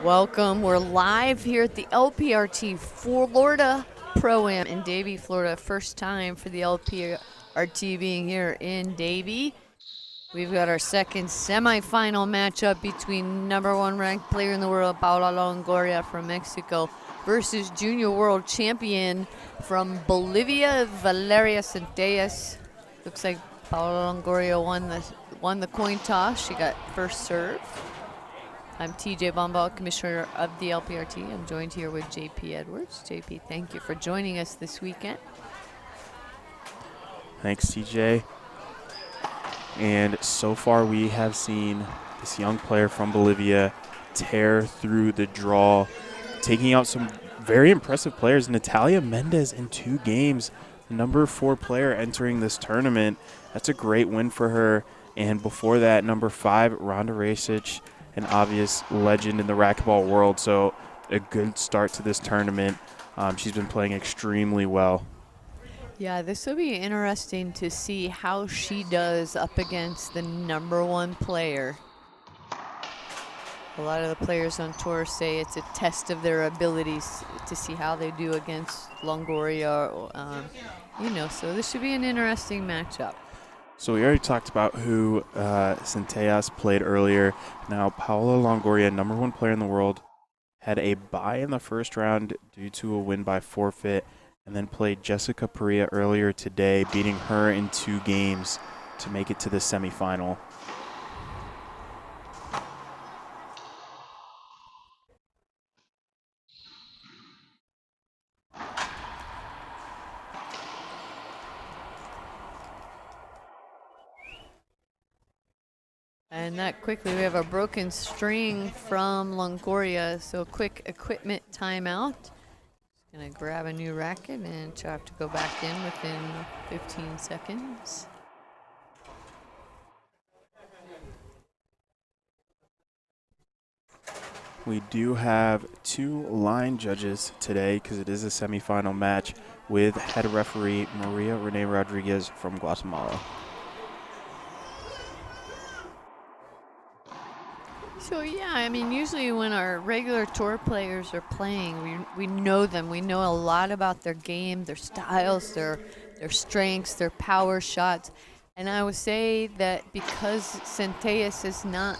Welcome. We're live here at the LPRT Florida Pro-Am in Davie, Florida. First time for the LPRT being here in Davie. We've got our second semifinal matchup between #1 ranked player in the world, Paula Longoria from Mexico, versus junior world champion from Bolivia, Valeria Centellas. Looks like Paula Longoria won the coin toss. She got first serve. I'm TJ Bombal, Commissioner of the LPRT. I'm joined here with JP Edwards. JP, thank you for joining us this weekend. Thanks, TJ. And so far we have seen this young player from Bolivia tear through the draw, taking out some very impressive players. Natalia Mendez in 2 games, the #4 player entering this tournament. That's a great win for her. And before that, #5, Rhonda Racich, an obvious legend in the racquetball world. So a good start to this tournament. She's been playing extremely well. Yeah, this will be interesting to see how she does up against the #1 player. A lot of the players on tour say it's a test of their abilities to see how they do against Longoria, so this should be an interesting matchup. So we already talked about who Centellas played earlier. Now Paula Longoria, #1 player in the world, had a bye in the first round due to a win by forfeit, and then played Jessica Perea earlier today, beating her in 2 games to make it to the semifinal. And that quickly, we have a broken string from Longoria, so a quick equipment timeout. Just gonna grab a new racket and she'll have to go back in within 15 seconds. We do have 2 line judges today because it is a semifinal match, with head referee Maria Renee Rodriguez from Guatemala. So yeah, I mean, usually when our regular tour players are playing, we know them. We know a lot about their game, their styles, their strengths, their power shots. And I would say that because Centellas has not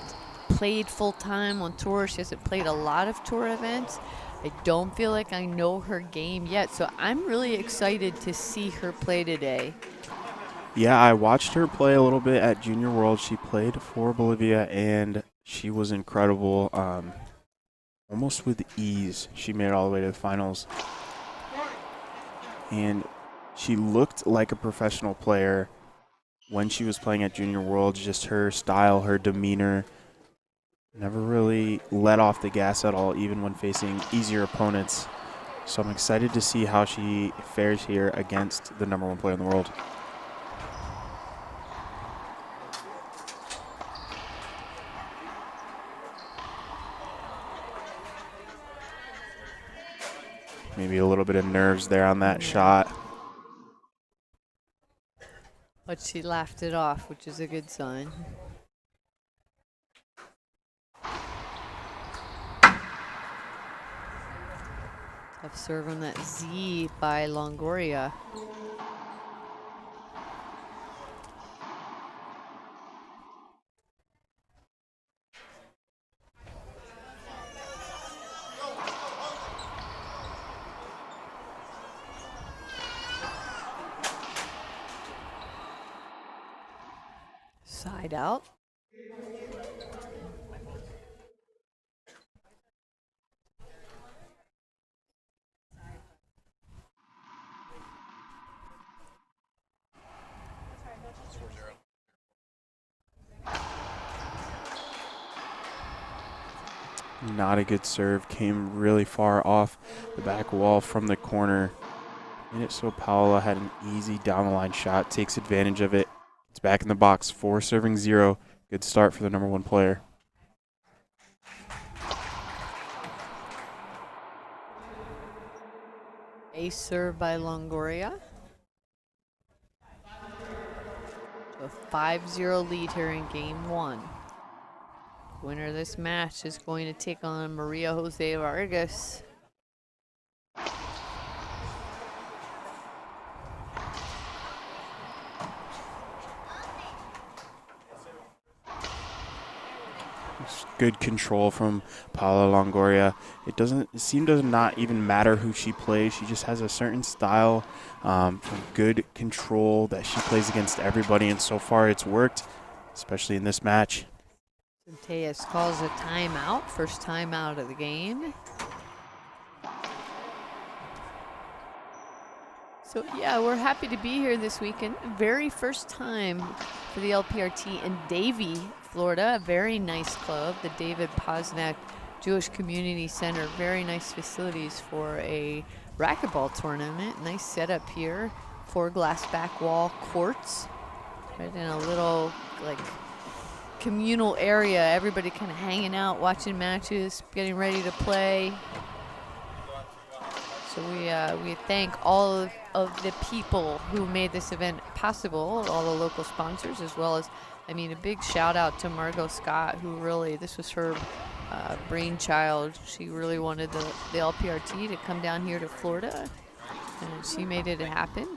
played full-time on tour, she hasn't played a lot of tour events, I don't feel like I know her game yet. So I'm really excited to see her play today. Yeah, I watched her play a little bit at Junior World. She played for Bolivia, and she was incredible. Almost with ease, she made it all the way to the finals. And she looked like a professional player when she was playing at Junior World. Just her style, her demeanor, never really let off the gas at all, even when facing easier opponents. So I'm excited to see how she fares here against the #1 player in the world. Maybe a little bit of nerves there on that shot. But she laughed it off, which is a good sign. Tough serve on that Z by Longoria. Side out. Not a good serve. Came really far off the back wall from the corner. Made it so Paola had an easy down the line shot. Takes advantage of it. It's back in the box. 4 serving 0. Good start for the #1 player. Ace serve by Longoria. So a 5-0 lead here in game 1. Winner of this match is going to take on Maria Jose Vargas. Good control from Paula Longoria. It seems to not even matter who she plays. She just has a certain style, good control that she plays against everybody, and so far it's worked, especially in this match. Centellas calls a timeout, first timeout of the game. So yeah, we're happy to be here this weekend. Very first time for the LPRT in Davie, Florida. A very nice club, the David Posnack Jewish Community Center. Very nice facilities for a racquetball tournament. Nice setup here. 4 glass back wall courts. Right in a little like communal area. Everybody kind of hanging out, watching matches, getting ready to play. So we thank all of the people who made this event possible, all the local sponsors, as well as, I mean, a big shout out to Margot Scott, who really, this was her brainchild. She really wanted the LPRT to come down here to Florida, and she made it happen.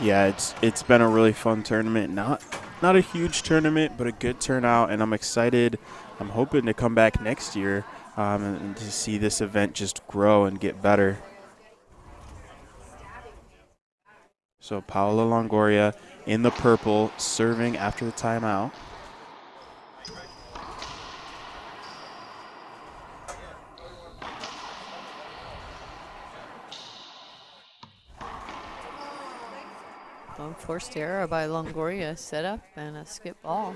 Yeah, it's been a really fun tournament. Not a huge tournament, but a good turnout, and I'm excited. I'm hoping to come back next year and to see this event just grow and get better. So Paola Longoria in the purple, serving after the timeout. Forced error by Longoria, set up and a skip ball.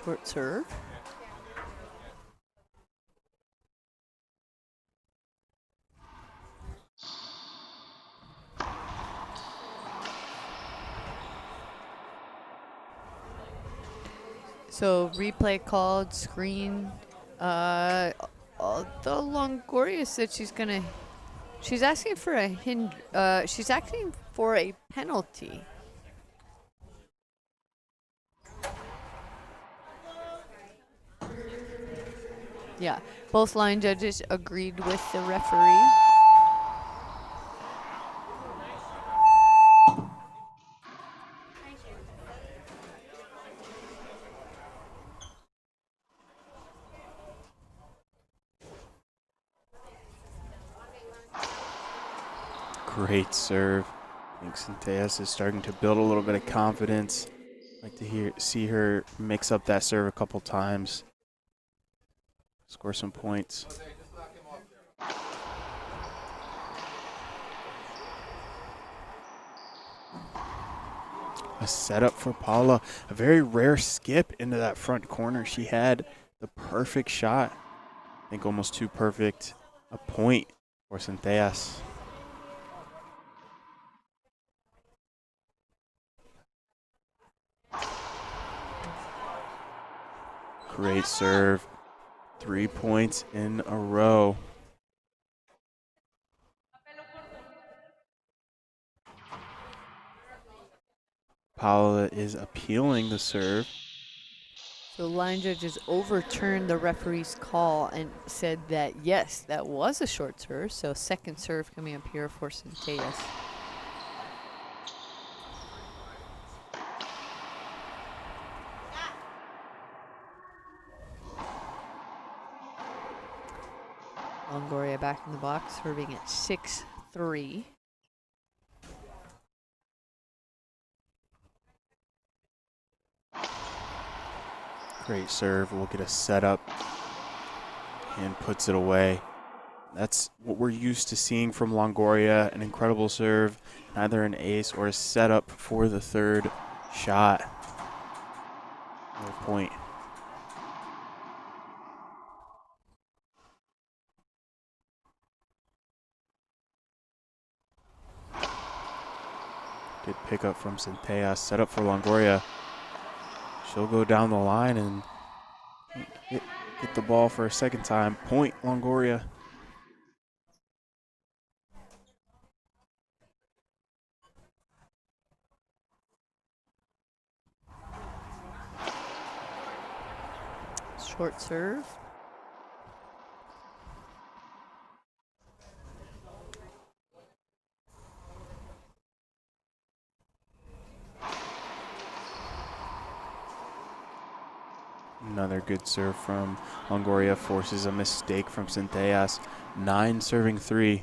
Short serve. So replay called, screen. The Longoria said she's asking for she's asking for a penalty. Yeah, both line judges agreed with the referee. Great serve. I think Centellas is starting to build a little bit of confidence. Like to see her mix up that serve a couple times. Score some points. A setup for Paula. A very rare skip into that front corner. She had the perfect shot. I think almost too perfect. A point for Centellas. Great serve. 3 points in a row. Paula is appealing the serve. So line judges overturned the referee's call and said that, yes, that was a short serve. So second serve coming up here for Centellas. Longoria back in the box, serving at 6-3. Great serve. We'll get a setup and puts it away. That's what we're used to seeing from Longoria, an incredible serve, either an ace or a setup for the third shot. No point. Good pickup from Centellas. Setup for Longoria. She'll go down the line and get the ball for a second time. Point, Longoria. Short serve. Another good serve from Longoria, forces a mistake from Centellas. 9 serving 3.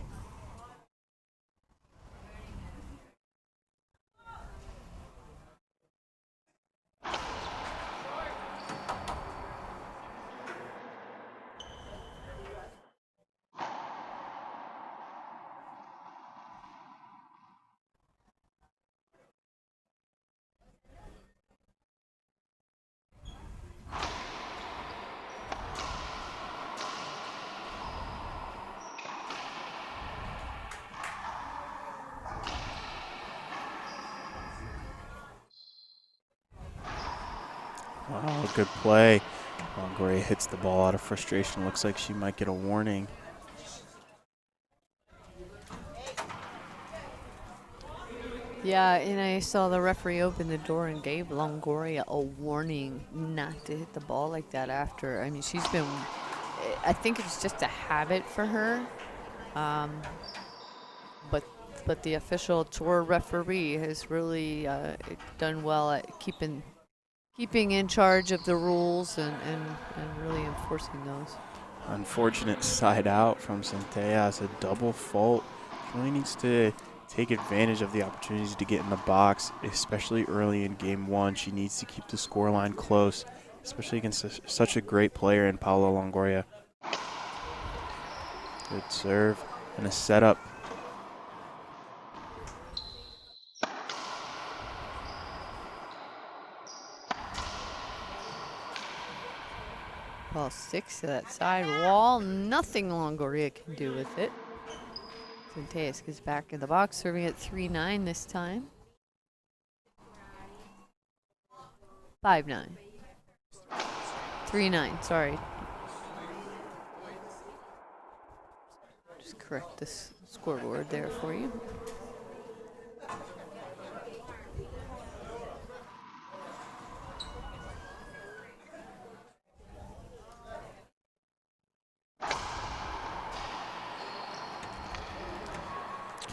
Wow, good play. Longoria hits the ball out of frustration. Looks like she might get a warning. Yeah, and I saw the referee open the door and gave Longoria a warning not to hit the ball like that after. I mean, she's been, I think it's just a habit for her. But the official tour referee has really done well at keeping in charge of the rules and really enforcing those. Unfortunate side out from Centellas, a double fault. She really needs to take advantage of the opportunities to get in the box, especially early in game 1. She needs to keep the scoreline close, especially against such a great player in Paula Longoria. Good serve and a setup. Ball 6 to that side wall. Nothing Longoria can do with it. Centellas gets back in the box, serving at 3-9 this time. 5-9. 3-9, sorry. Just correct this scoreboard there for you.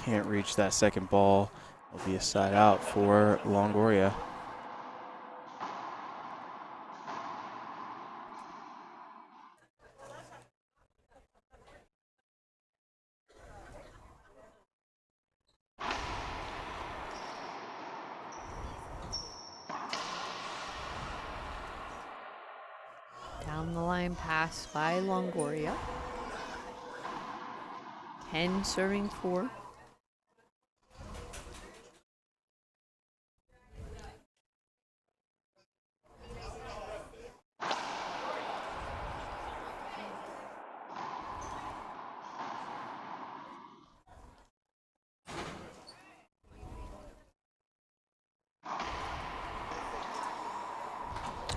Can't reach that second ball. It'll be a side out for Longoria. Down the line pass by Longoria. 10 serving 4.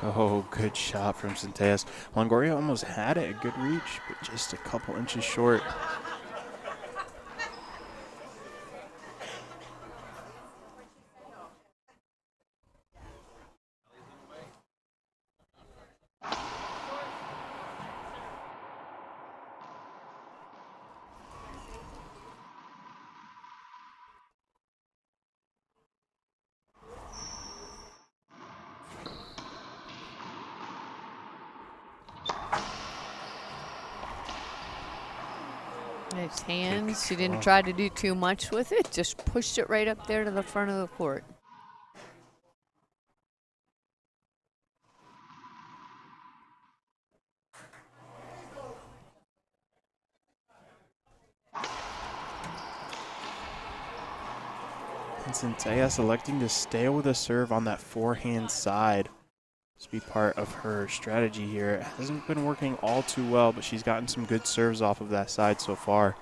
Oh, good shot from Centellas. Longoria almost had it, a good reach, but just a couple inches short. Nice hands. She didn't try to do too much with it. Just pushed it right up there to the front of the court. And Centellas electing to stay with a serve on that forehand side. This be part of her strategy here. It hasn't been working all too well, but she's gotten some good serves off of that side so far.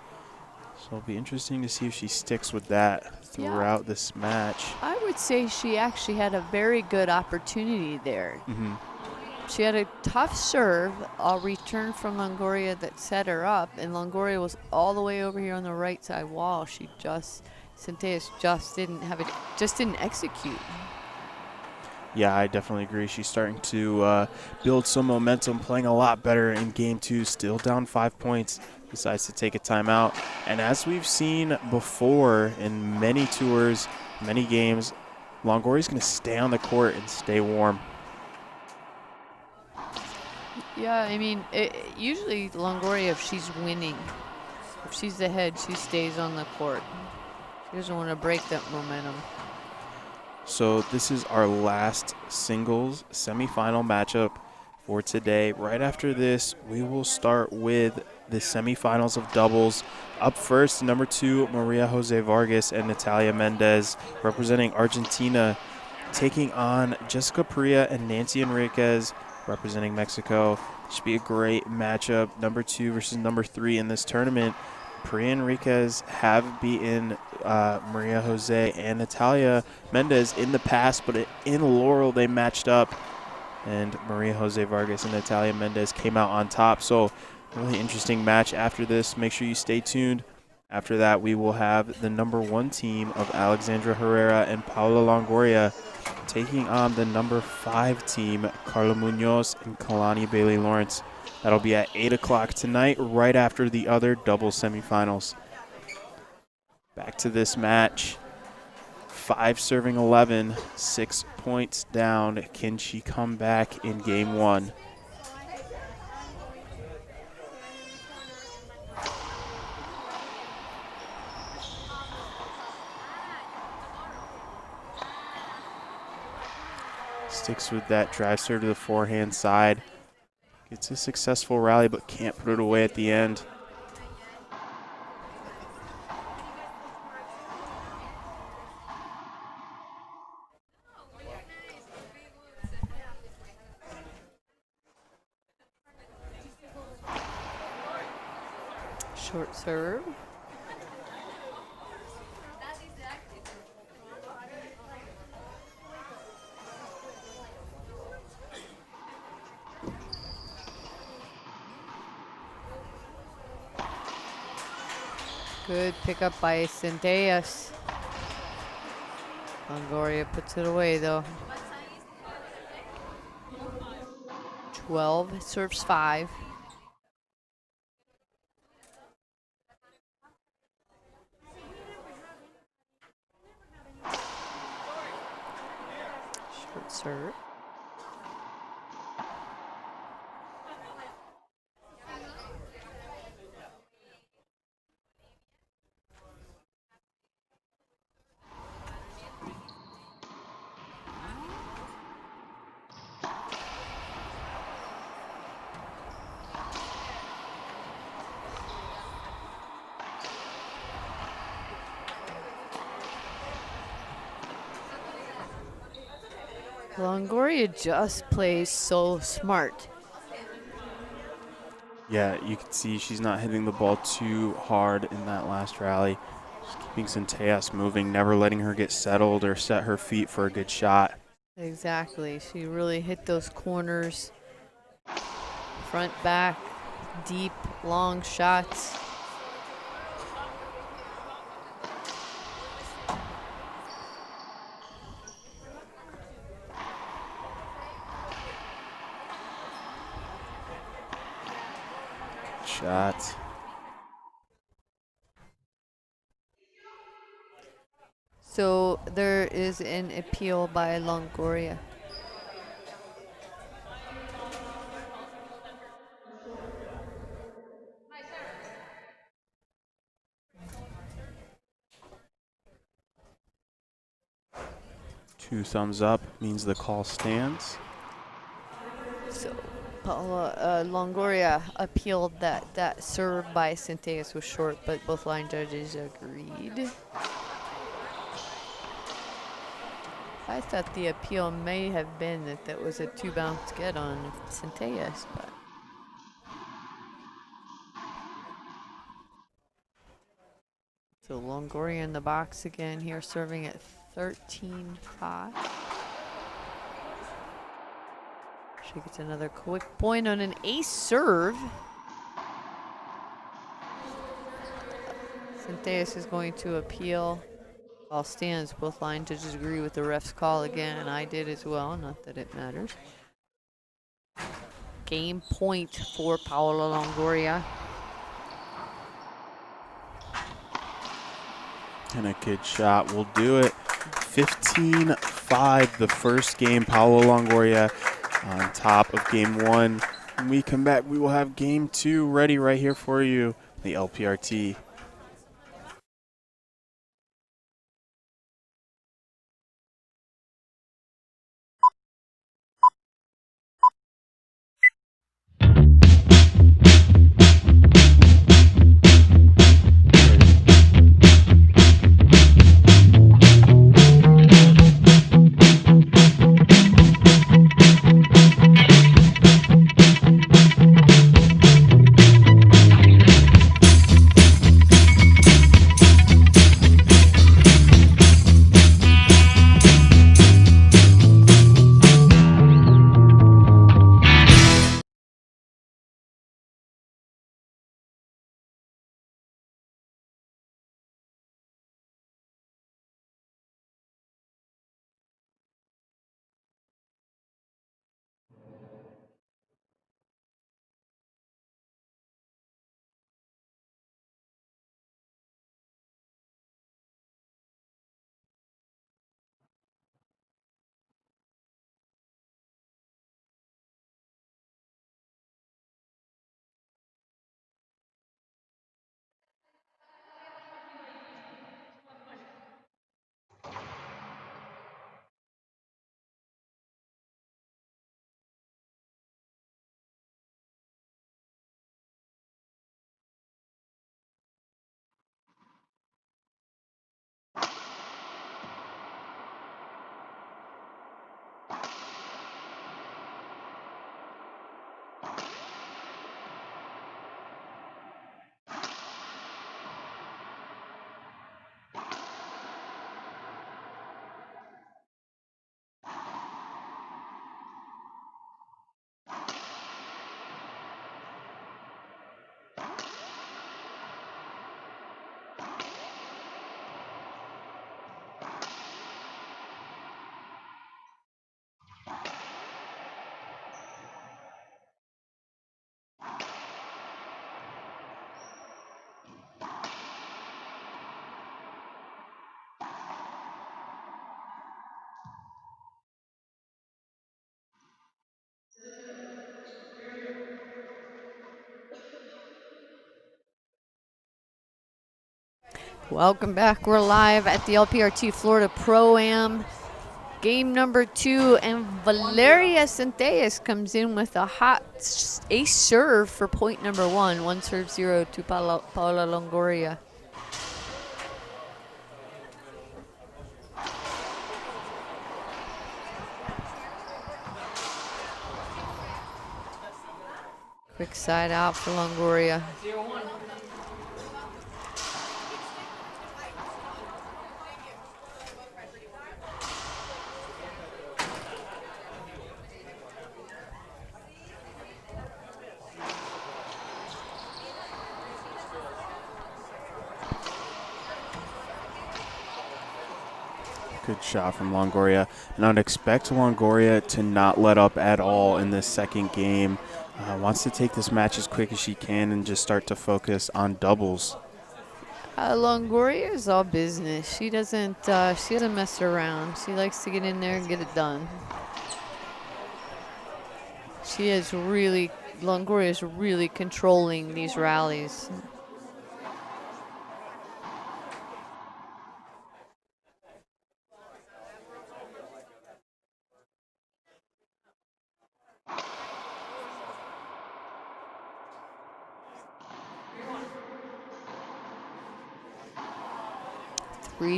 So it'll be interesting to see if she sticks with that throughout this match. I would say she actually had a very good opportunity there. she had a tough serve, a return from Longoria that set her up, and Longoria was all the way over here on the right side wall. Centellas just didn't execute. Yeah, I definitely agree. She's starting to build some momentum, playing a lot better in game 2, still down 5 points, decides to take a timeout. And as we've seen before in many tours, many games, Longoria's going to stay on the court and stay warm. Yeah, I mean, usually Longoria, if she's winning, if she's ahead, she stays on the court. She doesn't want to break that momentum. So this is our last singles semifinal matchup for today. Right after this, we will start with the semifinals of doubles. Up first, number 2, Maria Jose Vargas and Natalia Mendez, representing Argentina, taking on Jessica Perea and Nancy Enriquez, representing Mexico. Should be a great matchup. Number 2 versus number 3 in this tournament. Perea and Enriquez have beaten Maria Jose and Natalia Mendez in the past, but in Laurel they matched up, and Maria Jose Vargas and Natalia Mendez came out on top. So really interesting match after this. Make sure you stay tuned. After that, we will have the number 1 team of Alexandra Herrera and Paula Longoria taking on the number 5 team, Carla Munoz and Kalani Bailey Lawrence. That'll be at 8 o'clock tonight, right after the other double semifinals. Back to this match. 5 serving 11, 6 points down. Can she come back in game 1? Sticks with that drive serve to the forehand side. Gets a successful rally, but can't put it away at the end. Short serve. Good pickup by Centellas. Longoria puts it away though. 12, serves 5. Short serve. Longoria just plays so smart. Yeah, you can see she's not hitting the ball too hard in that last rally. Just keeping Centellas moving, never letting her get settled or set her feet for a good shot. Exactly. She really hit those corners. Front, back, deep, long shots. Shot. So there is an appeal by Longoria. Two thumbs up means the call stands. So Longoria appealed that serve by Centellas was short, but both line judges agreed. I thought the appeal may have been that was a 2-bounce get on Centellas, but so Longoria in the box again here, serving at 13-5. She gets another quick point on an ace serve. Centellas is going to appeal. All stands, both line judges agree with the ref's call again. I did as well, not that it matters. Game point for Paola Longoria. And a good shot will do it. 15-5 the first game. Paola Longoria on top of game one. When we come back, we will have game two ready right here for you, the LPRT. Welcome back. We're live at the LPRT Florida Pro-Am. Game number 2, and Valeria Centellas comes in with a hot ace serve for point number 1. 1-0 to Paola Longoria. Quick side out for Longoria. Good shot from Longoria. And I'd expect Longoria to not let up at all in this second game. Wants to take this match as quick as she can and just start to focus on doubles. Longoria is all business. She doesn't mess around. She likes to get in there and get it done. Longoria is really controlling these rallies.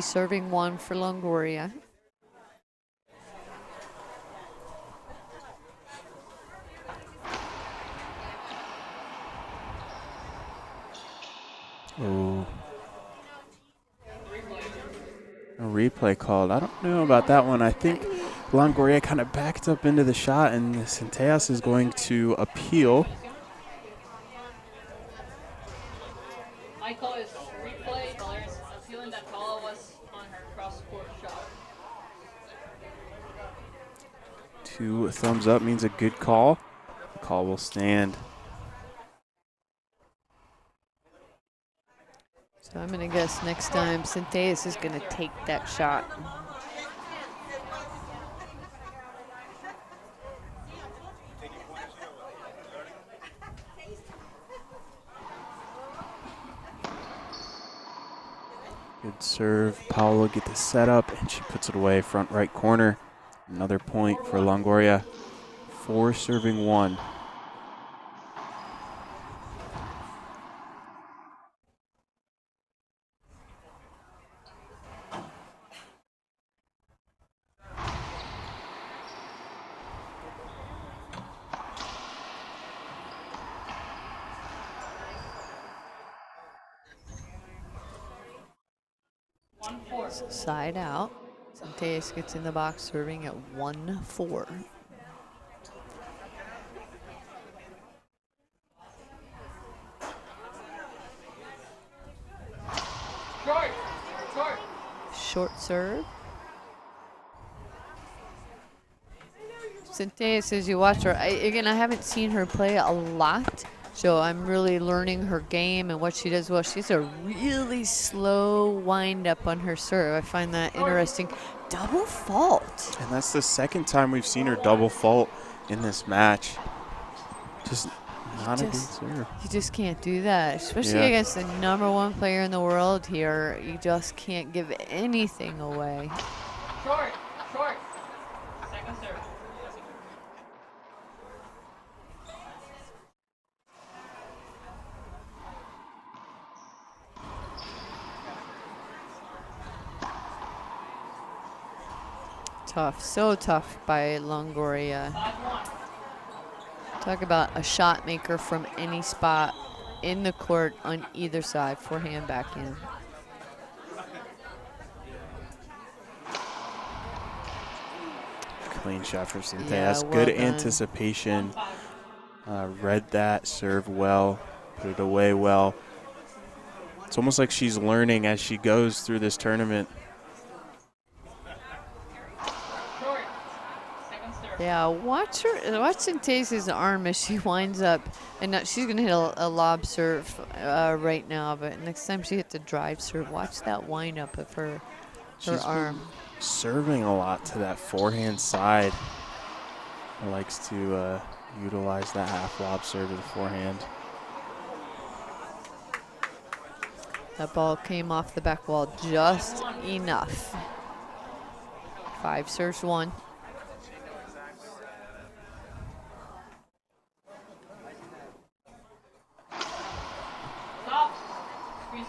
Serving 1 for Longoria. Oh. A replay called. I don't know about that one. I think Longoria kind of backed up into the shot, and Centellas is going to appeal. Michael is replay. Valeria's appealing that call was on her cross-court shot. 2 thumbs up means a good call. The call will stand. So I'm going to guess next time Centellas is going to take that shot. Good serve. Paola get the setup, and she puts it away, front right corner. Another point for Longoria. 4 serving 1. Side out. Centellas gets in the box serving at 1-4. Short serve. Centellas, as you watch her, again, I haven't seen her play a lot, so I'm really learning her game and what she does well. She's a really slow wind up on her serve. I find that interesting. Double fault. And that's the second time we've seen her double fault in this match. Just not a good serve. You just can't do that, especially Yeah. against the #1 player in the world here. You just can't give anything away. Short. Second serve. Tough, so tough by Longoria. Talk about a shot maker from any spot in the court on either side, forehand, backhand. Clean shot for Centellas. Yeah, well good done. anticipation. Read that serve well, put it away well. It's almost like she's learning as she goes through this tournament. Yeah, watch Centellas' arm as she winds up, and now she's gonna hit a lob serve right now. But next time she hits a drive serve, watch that wind up of her She's arm. serving a lot to that forehand side. Likes to utilize that half lob serve to the forehand. That ball came off the back wall just enough. 5 serves 1. Stop. Screen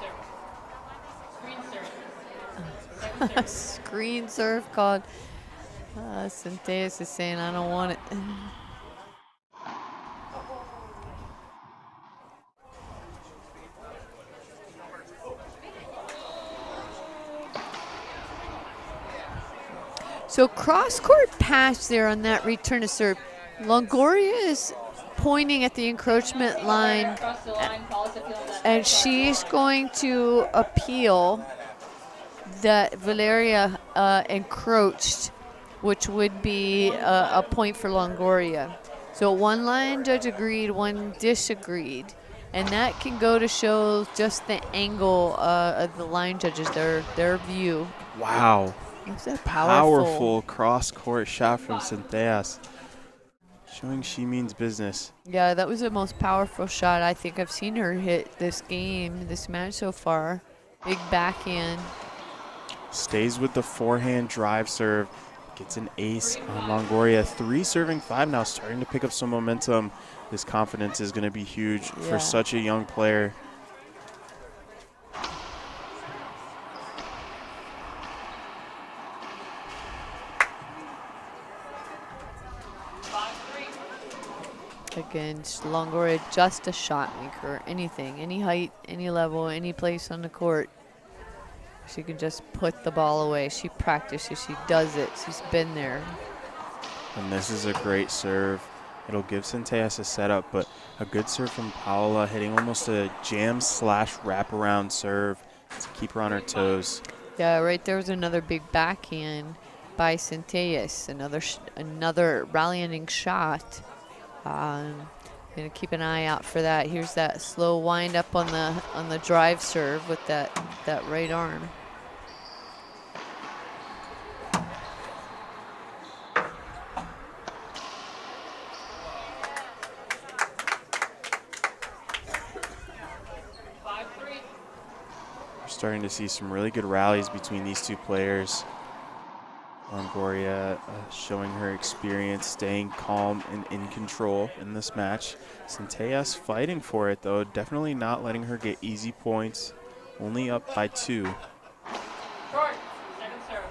serve. Screen serve called. Centellas is saying, I don't want it. So cross-court pass there on that return to serve. Longoria is pointing at the encroachment line, and she's going to appeal that Valeria encroached, which would be a point for Longoria. So one line judge agreed, one disagreed, and that can go to show just the angle of the line judges, their view. Wow. It's a Powerful cross-court shot from Centellas, showing she means business. Yeah, that was the most powerful shot I think I've seen her hit this game, this match so far. Big backhand. Stays with the forehand drive serve. Gets an ace on Longoria. 3 serving 5 now, starting to pick up some momentum. This confidence is going to be huge for such a young player. Again, Longoria, just a shot maker. Anything, any height, any level, any place on the court. She can just put the ball away. She practices, she does it. She's been there. And this is a great serve. It'll give Centellas a setup, but a good serve from Paola, hitting almost a jam / wraparound serve to keep her on her toes. Yeah, right there was another big backhand by Centellas. Another rallying shot. Gonna keep an eye out for that. Here's that slow wind up on the drive serve with that right arm. We're starting to see some really good rallies between these two players. Longoria showing her experience, staying calm and in control in this match. Centellas fighting for it though, definitely not letting her get easy points. Only up by 2. Short. Second serve.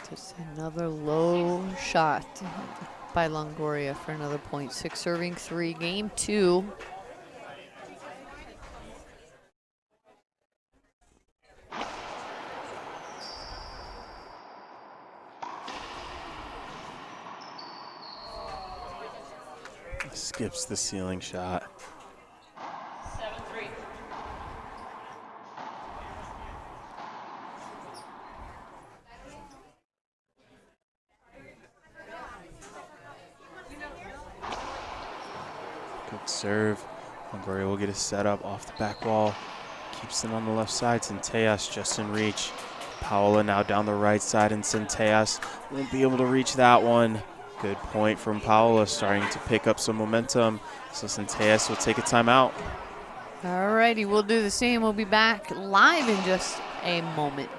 Just another low shot by Longoria for another point. 6 serving 3, game 2. Skips the ceiling shot. 7-3. Good serve. Longoria will get a setup off the back wall. Keeps it on the left side. Centellas just in reach. Paola now down the right side, and Centellas won't be able to reach that one. Good point from Paola, starting to pick up some momentum. So Centellas will take a timeout. All righty, we'll do the same. We'll be back live in just a moment.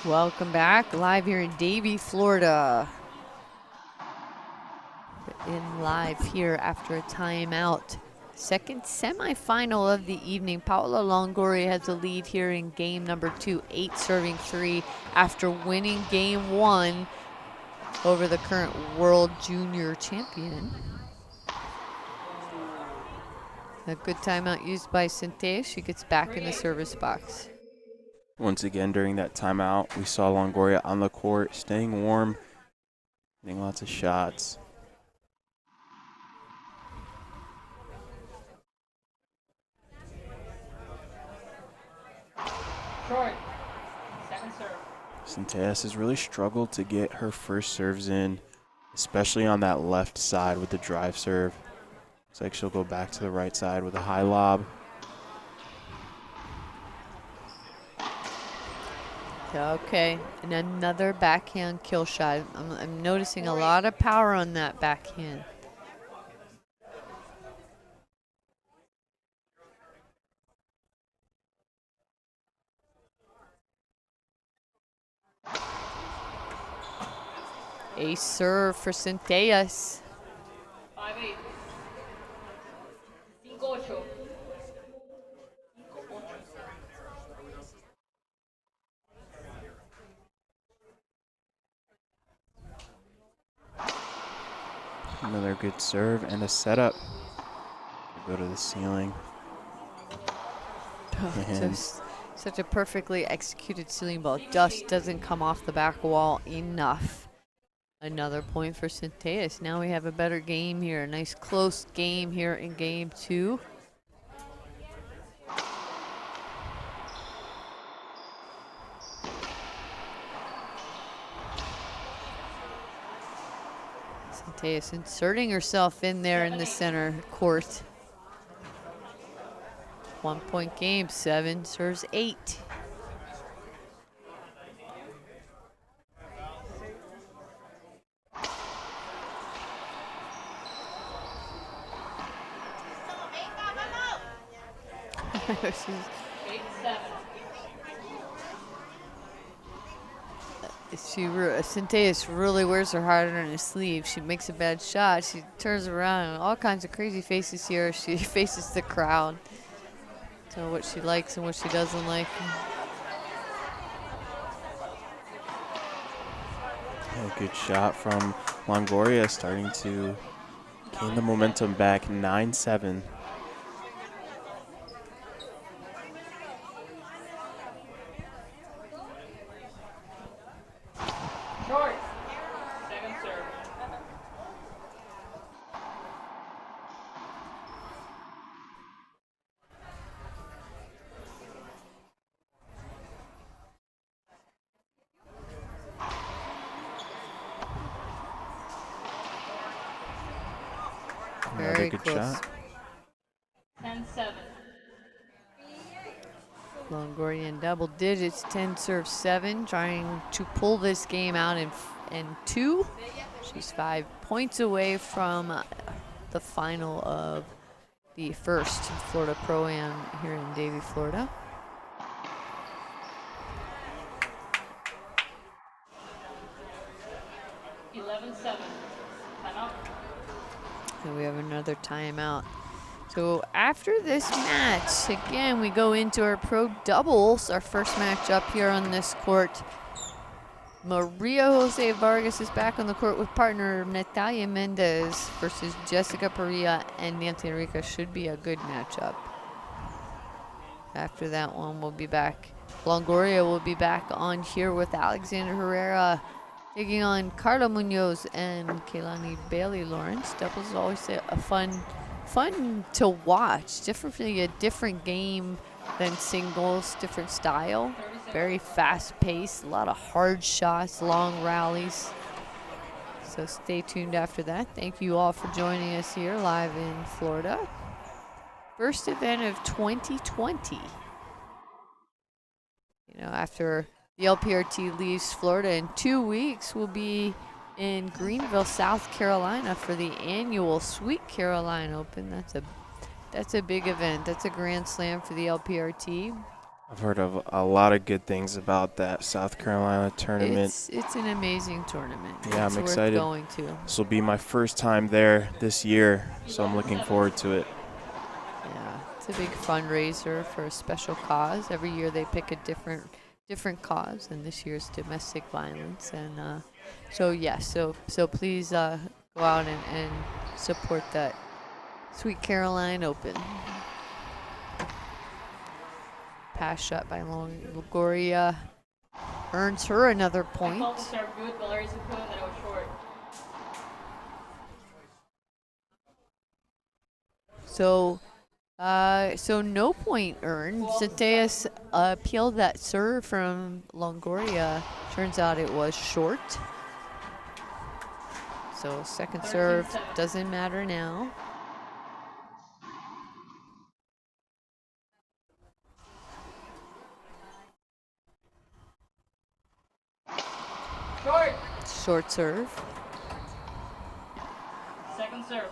Welcome back, live here in Davie, Florida. In live here after a timeout. Second semifinal of the evening. Paola Longoria has the lead here in game number 2, 8 serving 3 after winning game 1 over the current world junior champion. A good timeout used by Centellas. She gets back in the service box. Once again, during that timeout, we saw Longoria on the court, staying warm, getting lots of shots. Short. Second serve. Centellas has really struggled to get her first serves in, especially on that left side with the drive serve. Looks like she'll go back to the right side with a high lob. Okay, and another backhand kill shot. I'm noticing a lot of power on that backhand. Ace serve for Centellas. 5-8. 5-8. Another good serve and a setup. Go to the ceiling. And Just such a perfectly executed ceiling ball. Just doesn't come off the back wall enough. Another point for Centellas. Now we have a better game here. A nice close game here in game 2. Centellas inserting herself in there in the center court. 1 point game, 7 serves 8. Centellas really wears her heart on her sleeve. She makes a bad shot. She turns around and all kinds of crazy faces here. She faces the crowd. So what she likes and what she doesn't like. a good shot from Longoria, starting to gain the momentum back, 9-7. Short. Second serve. Another Very good close. shot. 10-7. Longoria in double digits, 10 serve 7, trying to pull this game out in 2. She's 5 points away from the final of the first Florida Pro-Am here in Davie, Florida. Timeout. And we have another timeout. So after this match, again, we go into our pro doubles, our first match up here on this court. Maria Jose Vargas is back on the court with partner Natalia Mendez versus Jessica Perea and Nancy Enrica. Should be a good matchup. After that one, we'll be back. Longoria will be back on here with Alexander Herrera taking on Carla Munoz and Kaylani Bailey Lawrence. Doubles is always a fun to watch. Definitely a different game than singles, different style. Very fast paced, a lot of hard shots, long rallies. So stay tuned after that. Thank you all for joining us here live in Florida. First event of 2020. You know, after the LPRT leaves Florida in 2 weeks, we'll be in Greenville, South Carolina for the annual Sweet Caroline Open. That's a big event. That's a grand slam for the LPRT. I've heard of a lot of good things about that South Carolina tournament. It's an amazing tournament. Yeah, it's I'm excited. Worth going to. This will be my first time there this year, so I'm looking forward to it. Yeah, it's a big fundraiser for a special cause. Every year they pick a different cause, and this year's domestic violence. And so please go out and support that Sweet Caroline Open. Pass shot by Longoria earns her another point. I felt the serve good, but Larry's put that it was short. So no point earned. Centellas appealed that serve from Longoria. Turns out it was short. So second serve doesn't matter now. Short. Short serve. Second serve.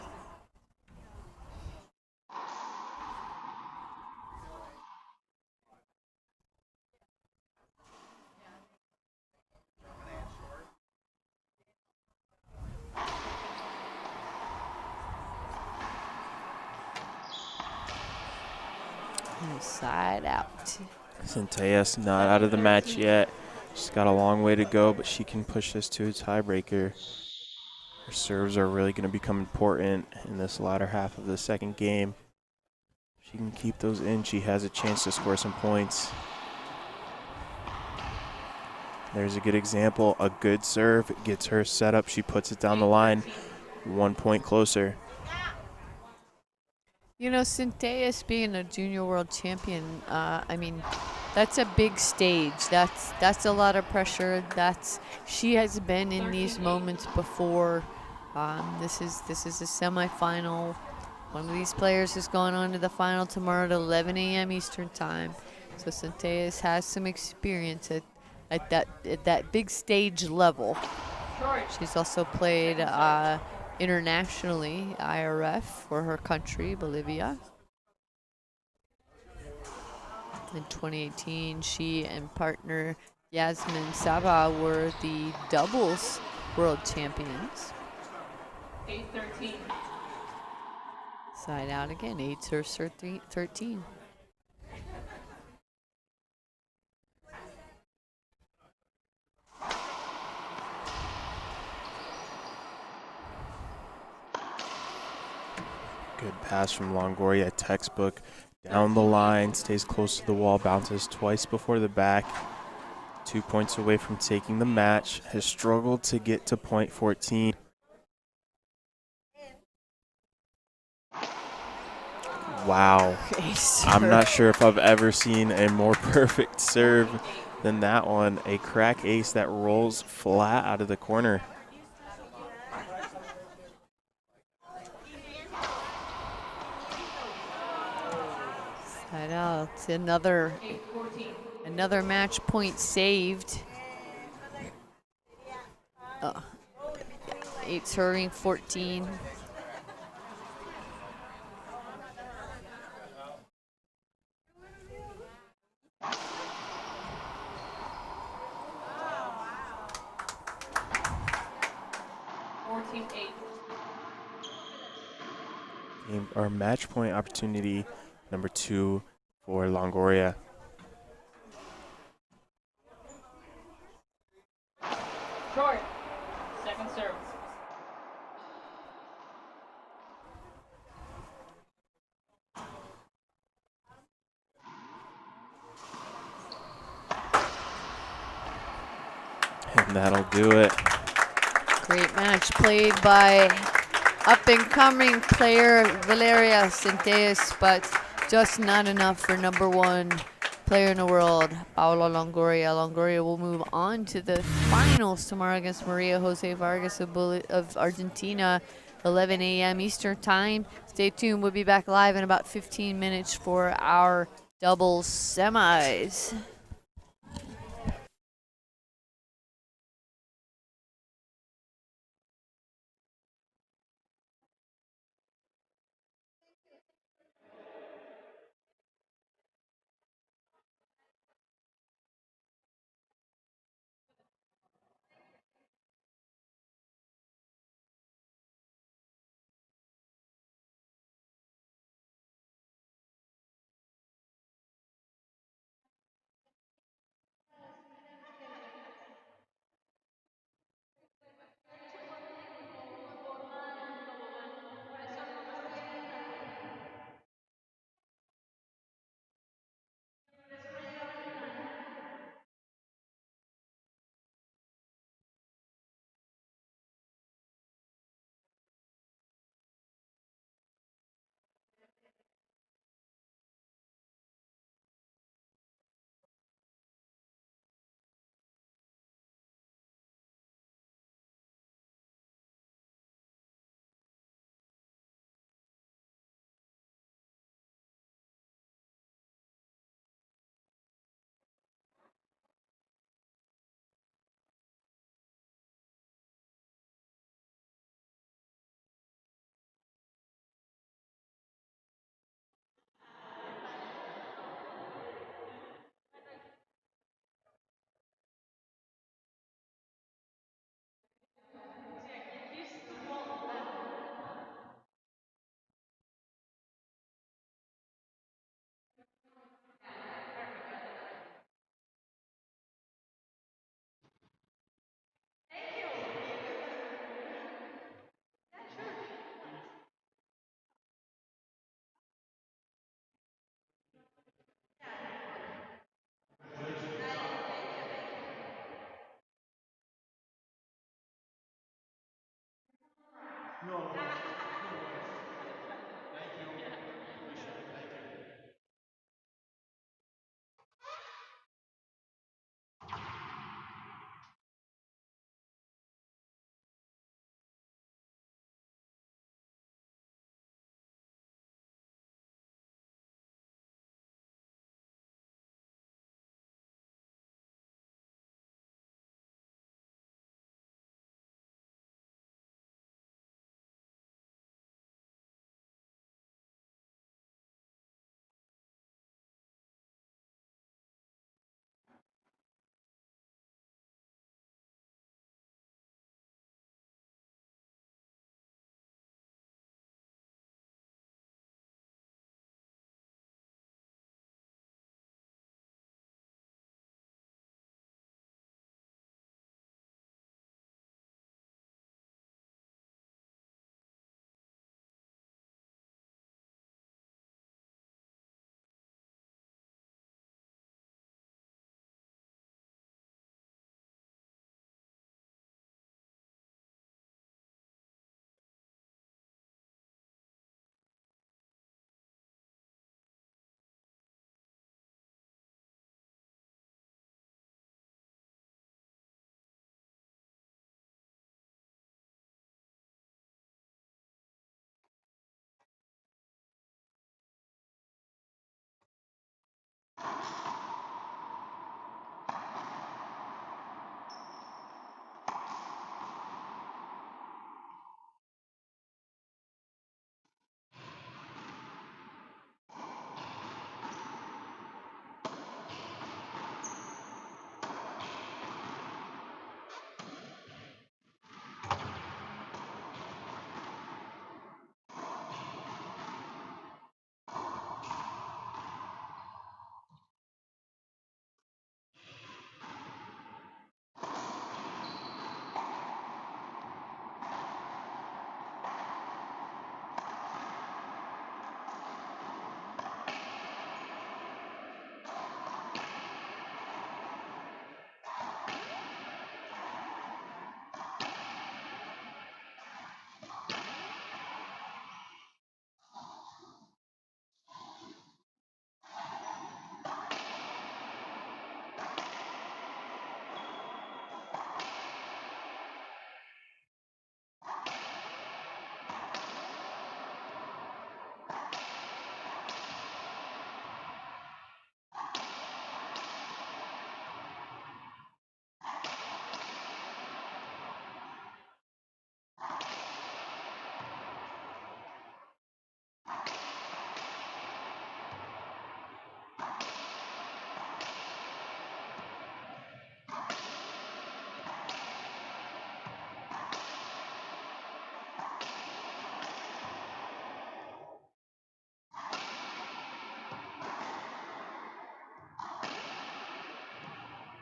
Side out. Centellas not out of the match yet. She's got a long way to go, but she can push this to a tiebreaker. Her serves are really going to become important in this latter half of the second game. If she can keep those in, she has a chance to score some points. There's a good example. A good serve gets her set up. She puts it down the line. 1 point closer. You know, Centellas being a junior world champion, I mean, that's a big stage. That's a lot of pressure. She has been in these moments before. This is a semifinal. One of these players is going on to the final tomorrow at 11 a.m. Eastern time. So Centellas has some experience at that big stage level. She's also played internationally, IRF, for her country, Bolivia. In 2018, she and partner Yasmin Saba were the doubles world champions. 8-13. Side out again, 8 serves 13. Good pass from Longoria, textbook. Down the line, stays close to the wall, bounces twice before the back. 2 points away from taking the match. Has struggled to get to point 14. Wow. I'm not sure if I've ever seen a more perfect serve than that one. A crack ace that rolls flat out of the corner. Side out. Another match point saved. 8 serving 14. Our match point opportunity number 2 for Longoria. Short. Second serve. And that'll do it. Great match played by up-and-coming player Valeria Centellas, but just not enough for number 1 player in the world, Paula Longoria. Longoria will move on to the finals tomorrow against Maria Jose Vargas of Argentina, 11 a.m. Eastern time. Stay tuned. We'll be back live in about 15 minutes for our doubles semis. No,